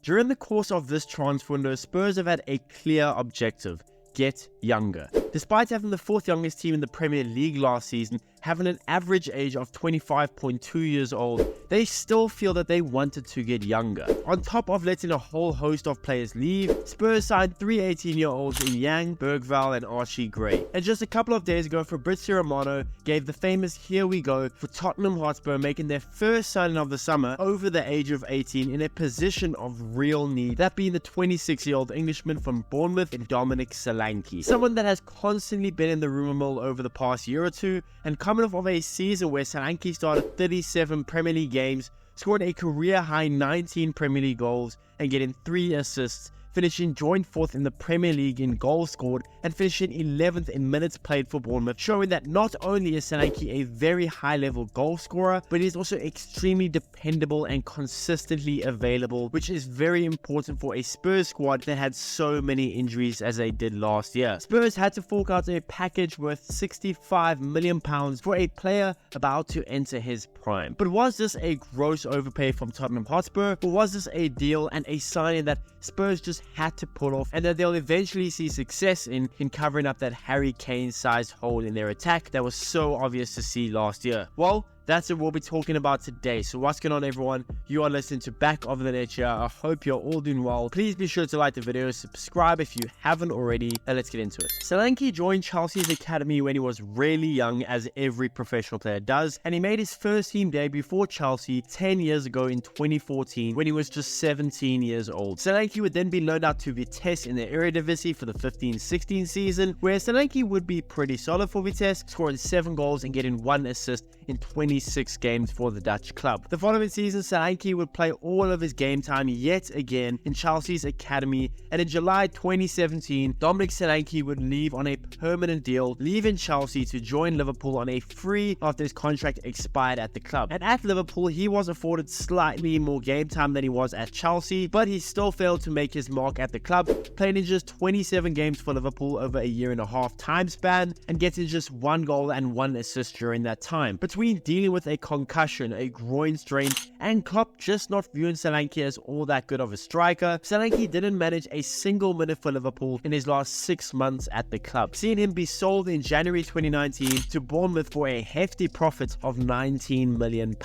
During the course of this transfer window, Spurs have had a clear objective: get younger. Despite having the 4th youngest team in the Premier League last season, having an average age of 25.2 years old, they still feel that they wanted to get younger. On top of letting a whole host of players leave, Spurs signed 3 18-year-olds in Yang, Bergvall and Archie Gray. And just a couple of days ago, Fabrizio Romano gave the famous "Here we go" for Tottenham Hotspur, making their first signing of the summer over the age of 18 in a position of real need, that being the 26-year-old Englishman from Bournemouth, Dominic Solanke. Someone that has constantly been in the rumour mill over the past year or two, and coming off of a season where Solanke started 37 Premier League games, scored a career-high 19 Premier League goals, and getting 3 assists, finishing joint 4th in the Premier League in goals scored and finishing 11th in minutes played for Bournemouth, showing that not only is Solanke a very high-level goal scorer, but he's also extremely dependable and consistently available, which is very important for a Spurs squad that had so many injuries as they did last year. Spurs had to fork out a package worth £65 million for a player about to enter his prime. But was this a gross overpay from Tottenham Hotspur, or was this a deal and a signing that Spurs just had to pull off, and that they'll eventually see success in covering up that Harry Kane-sized hole in their attack that was so obvious to see last year? Well, that's what we'll be talking about today. So what's going on, everyone? You are listening to Back of the Net here. I hope you're all doing well. Please be sure to like the video, subscribe if you haven't already, and let's get into it. Solanke joined Chelsea's academy when he was really young, as every professional player does, and he made his first team debut for Chelsea 10 years ago in 2014 when he was just 17 years old. Solanke would then be loaned out to Vitesse in the Eredivisie for the 15-16 season, where Solanke would be pretty solid for Vitesse, scoring 7 goals and getting 1 assist in 26 games for the Dutch club. The following season, Solanke would play all of his game time yet again in Chelsea's academy, and in July 2017, Dominic Solanke would leave on a permanent deal, leaving Chelsea to join Liverpool on a free after his contract expired at the club. And at Liverpool, he was afforded slightly more game time than he was at Chelsea, but he still failed to make his mark at the club, playing in just 27 games for Liverpool over a 1.5-year time span, and getting just 1 goal and 1 assist during that time. Between dealing with a concussion, a groin strain, and Klopp just not viewing Solanke as all that good of a striker, Solanke didn't manage a single minute for Liverpool in his last 6 months at the club, seeing him be sold in January 2019 to Bournemouth for a hefty profit of £19 million.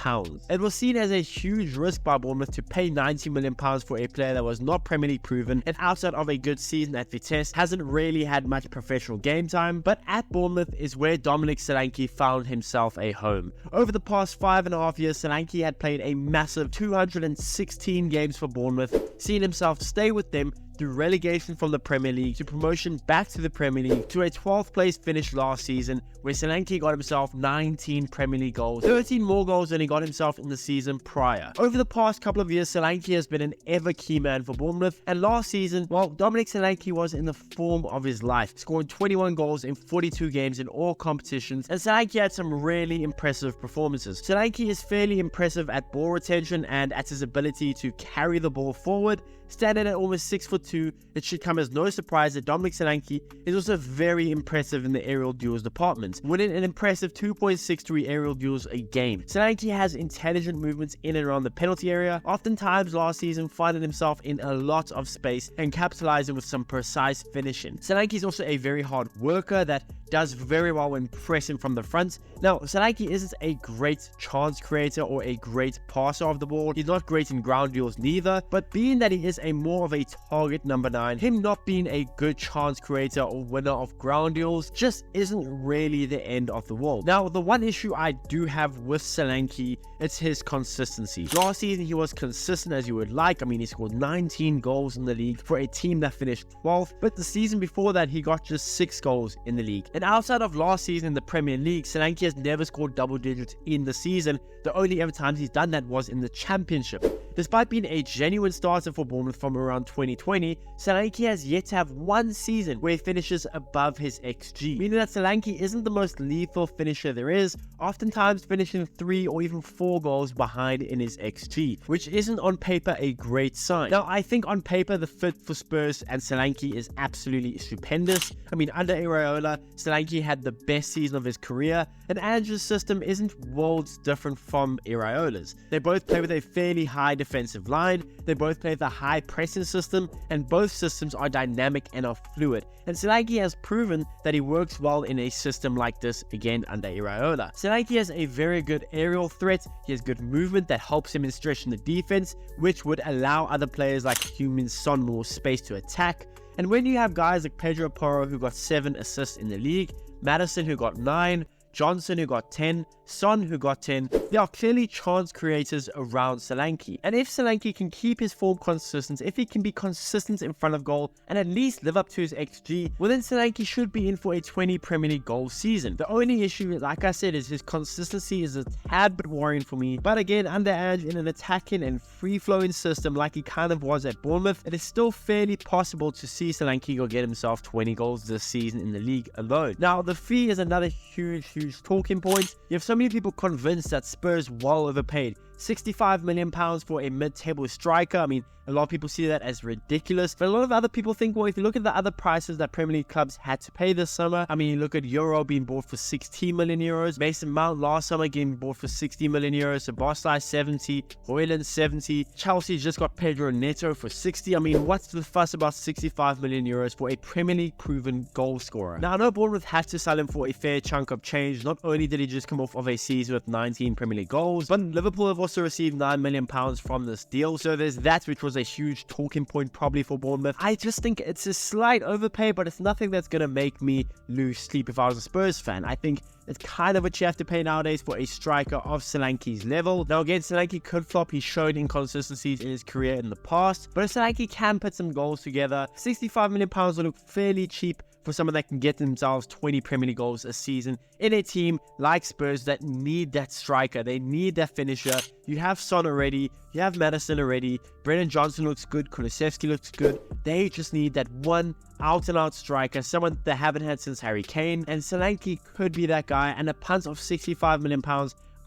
It was seen as a huge risk by Bournemouth to pay £90 million for a player that was not Premier League proven, and outside of a good season at Vitesse, hasn't really had much professional game time, but at Bournemouth is where Dominic Solanke found himself a home. Over the past 5.5 years, Solanke had played a massive 216 games for Bournemouth, seeing himself stay with them through relegation from the Premier League to promotion back to the Premier League to a 12th place finish last season, where Solanke got himself 19 Premier League goals, 13 more goals than he got himself in the season prior. Over the past couple of years, Solanke has been an ever key man for Bournemouth, and last season, well, Dominic Solanke was in the form of his life, scoring 21 goals in 42 games in all competitions, and Solanke had some really impressive performances. Solanke is fairly impressive at ball retention and at his ability to carry the ball forward. Standing at almost 6'2", it should come as no surprise that Dominic Solanke is also very impressive in the aerial duels department, winning an impressive 2.63 aerial duels a game. Solanke has intelligent movements in and around the penalty area, oftentimes last season finding himself in a lot of space and capitalizing with some precise finishing. Solanke is also a very hard worker that does very well when pressing from the front. Now, Solanke isn't a great chance creator or a great passer of the ball. He's not great in ground duels neither, but being that he is a more of a target number 9, him not being a good chance creator or winner of ground duels just isn't really the end of the world. Now, the one issue I do have with Solanke, it's his consistency. Last season, he was consistent as you would like. I mean, he scored 19 goals in the league for a team that finished 12th, but the season before that, he got just 6 goals in the league. And outside of last season in the Premier League, Solanke has never scored double digits in the season. The only ever times he's done that was in the Championship. Despite being a genuine starter for Bournemouth from around 2020, Solanke has yet to have one season where he finishes above his XG, meaning that Solanke isn't the most lethal finisher there is, oftentimes finishing 3 or even 4 goals behind in his XG, which isn't on paper a great sign. Now, I think on paper the fit for Spurs and Solanke is absolutely stupendous. I mean, under Iraola, Solanke had the best season of his career, and Ange's system isn't worlds different from Iraola's. They both play with a fairly high defensive line, they both play with a high pressing system, and both systems are dynamic and are fluid. And Solanke has proven that he works well in a system like this again under Iraola. Solanke has a very good aerial threat, he has good movement that helps him in stretching the defense, which would allow other players like Heung Min Son more space to attack. And when you have guys like Pedro Porro who got 7 assists in the league, Maddison who got 9, Johnson who got 10, Son who got 10, there are clearly chance creators around Solanke. And if Solanke can keep his form consistent, if he can be consistent in front of goal and at least live up to his XG, well then Solanke should be in for a 20 Premier League goal season. The only issue, like I said, is his consistency is a tad bit worrying for me. But again, under Ange, in an attacking and free-flowing system like he kind of was at Bournemouth, it is still fairly possible to see Solanke go get himself 20 goals this season in the league alone. Now, the fee is another huge talking point. You have so many people convinced that Spurs well overpaid. £65 million for a mid-table striker. I mean, a lot of people see that as ridiculous, but a lot of other people think, well, if you look at the other prices that Premier League clubs had to pay this summer, I mean, you look at Euro being bought for 16 million euros, Mason Mount last summer getting bought for 60 million euros, Szoboszlai 70, Haaland 70, Chelsea just got Pedro Neto for 60. I mean, what's the fuss about 65 million euros for a Premier League proven goal scorer? Now, I know Bournemouth had to sell him for a fair chunk of change. Not only did he just come off of a season with 19 Premier League goals, but Liverpool have also received £9 million from this deal, so there's that, which was a huge talking point probably for Bournemouth. I just think it's a slight overpay, but it's nothing that's going to make me lose sleep if I was a Spurs fan. I think it's kind of what you have to pay nowadays for a striker of Solanke's level. Now again, Solanke could flop. He showed inconsistencies in his career in the past, but if Solanke can put some goals together, £65 million will look fairly cheap for someone that can get themselves 20 Premier League goals a season in a team like Spurs that need that striker. They need that finisher. You have Son already. You have Maddison already. Brennan Johnson looks good. Kulusevski looks good. They just need that one out-and-out striker, someone they haven't had since Harry Kane. And Solanke could be that guy. And a punt of £65 million,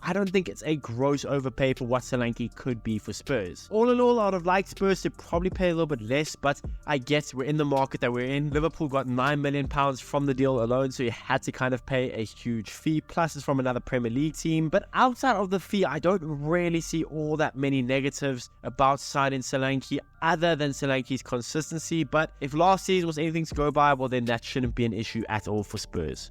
I don't think it's a gross overpay for what Solanke could be for Spurs. All in all, I would have liked Spurs to probably pay a little bit less, but I guess we're in the market that we're in. Liverpool got £9 million from the deal alone, so you had to kind of pay a huge fee, plus it's from another Premier League team. But outside of the fee, I don't really see all that many negatives about signing Solanke other than Solanke's consistency. But if last season was anything to go by, well then that shouldn't be an issue at all for Spurs.